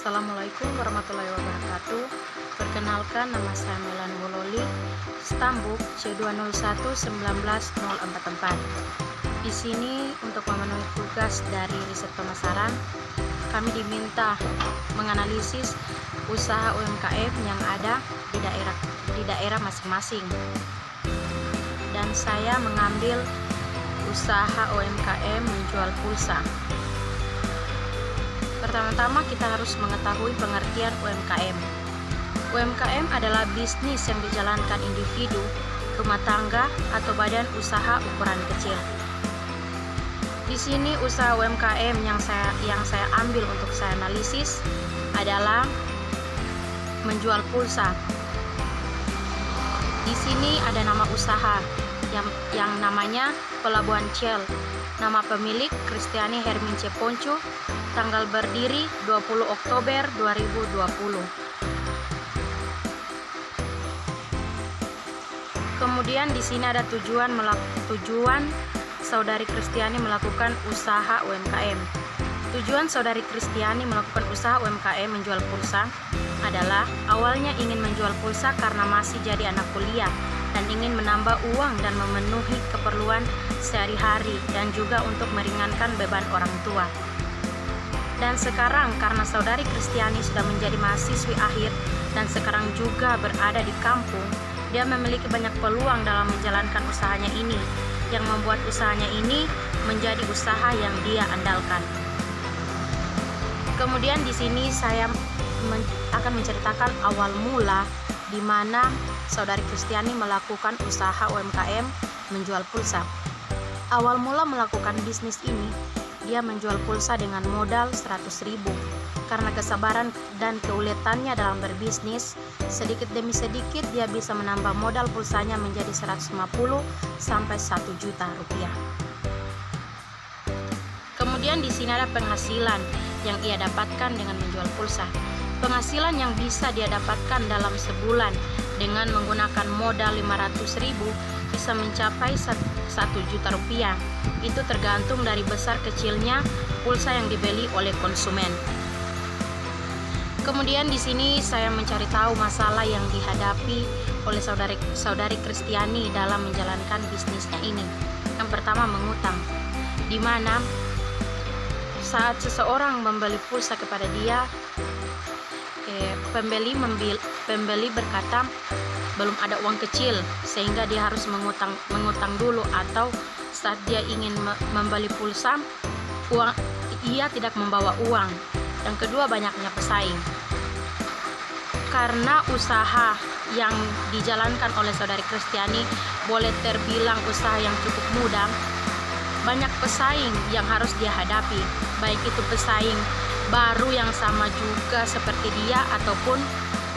Assalamualaikum warahmatullahi wabarakatuh. Perkenalkan, nama saya Melan Wololi, Stambuk C201-19044. Di sini untuk memenuhi tugas dari riset pemasaran, kami diminta menganalisis usaha UMKM yang ada di daerah masing-masing. Dan saya mengambil usaha UMKM menjual pulsa. Pertama-tama kita harus mengetahui pengertian UMKM. UMKM adalah bisnis yang dijalankan individu, rumah tangga, atau badan usaha ukuran kecil. Di sini usaha UMKM yang saya ambil untuk saya analisis adalah menjual pulsa. Di sini ada nama usaha yang namanya Pelabuhan Shell. Nama pemilik Kristiani Hermin C. Ponco, tanggal berdiri 20 Oktober 2020. Kemudian di sini ada tujuan Saudari Kristiani melakukan usaha UMKM. Tujuan Saudari Kristiani melakukan usaha UMKM menjual pulsa adalah awalnya ingin menjual pulsa karena masih jadi anak kuliah dan ingin menambah uang dan memenuhi keperluan sehari-hari dan juga untuk meringankan beban orang tua. Dan sekarang karena Saudari Kristiani sudah menjadi mahasiswi akhir dan sekarang juga berada di kampung, dia memiliki banyak peluang dalam menjalankan usahanya ini, yang membuat usahanya ini menjadi usaha yang dia andalkan. Kemudian di sini saya akan menceritakan awal mula di mana Saudari Kristiani melakukan usaha UMKM menjual pulsa. Awal mula melakukan bisnis ini, dia menjual pulsa dengan modal 100.000. Karena kesabaran dan keuletannya dalam berbisnis, sedikit demi sedikit dia bisa menambah modal pulsanya menjadi 150 sampai 1 juta rupiah. Kemudian di sini ada penghasilan yang ia dapatkan dengan menjual pulsa. Penghasilan yang bisa dia dapatkan dalam sebulan dengan menggunakan modal 500.000 bisa mencapai 1 juta rupiah. Itu tergantung dari besar kecilnya pulsa yang dibeli oleh konsumen. Kemudian di sini saya mencari tahu masalah yang dihadapi oleh saudari Kristiani dalam menjalankan bisnisnya ini. Yang pertama, mengutang, di mana saat seseorang membeli pulsa kepada dia, pembeli berkata belum ada uang kecil sehingga dia harus mengutang dulu, atau saat dia ingin membeli pulsa ia tidak membawa uang. Yang kedua, banyaknya pesaing. Karena usaha yang dijalankan oleh Saudari Kristiani boleh terbilang usaha yang cukup mudah, banyak pesaing yang harus dia hadapi, baik itu pesaing baru yang sama juga seperti dia ataupun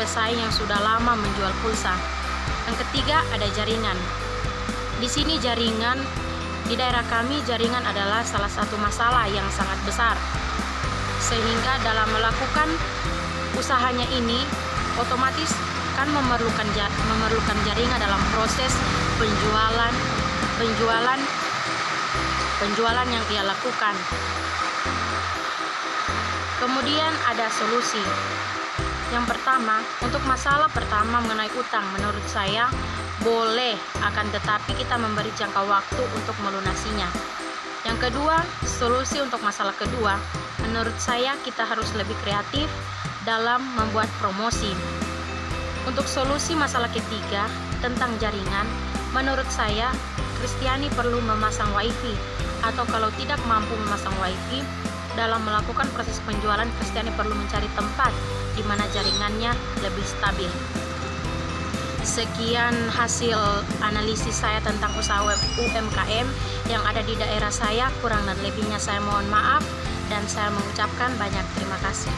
pesaing yang sudah lama menjual pulsa. Yang ketiga, ada jaringan. Di sini jaringan di daerah kami, jaringan adalah salah satu masalah yang sangat besar, sehingga dalam melakukan usahanya ini otomatis kan memerlukan jaringan dalam proses penjualan yang ia lakukan. Kemudian ada solusi. Yang pertama, untuk masalah pertama mengenai utang, menurut saya boleh, akan tetapi kita memberi jangka waktu untuk melunasinya. Yang kedua, solusi untuk masalah kedua, menurut saya kita harus lebih kreatif dalam membuat promosi. Untuk solusi masalah ketiga tentang jaringan, menurut saya Kristiani perlu memasang wifi, atau kalau tidak mampu memasang wifi, dalam melakukan proses penjualan Kristiani perlu mencari tempat di mana jaringannya lebih stabil. Sekian hasil analisis saya tentang usaha UMKM yang ada di daerah saya. Kurang dan lebihnya saya mohon maaf, dan saya mengucapkan banyak terima kasih.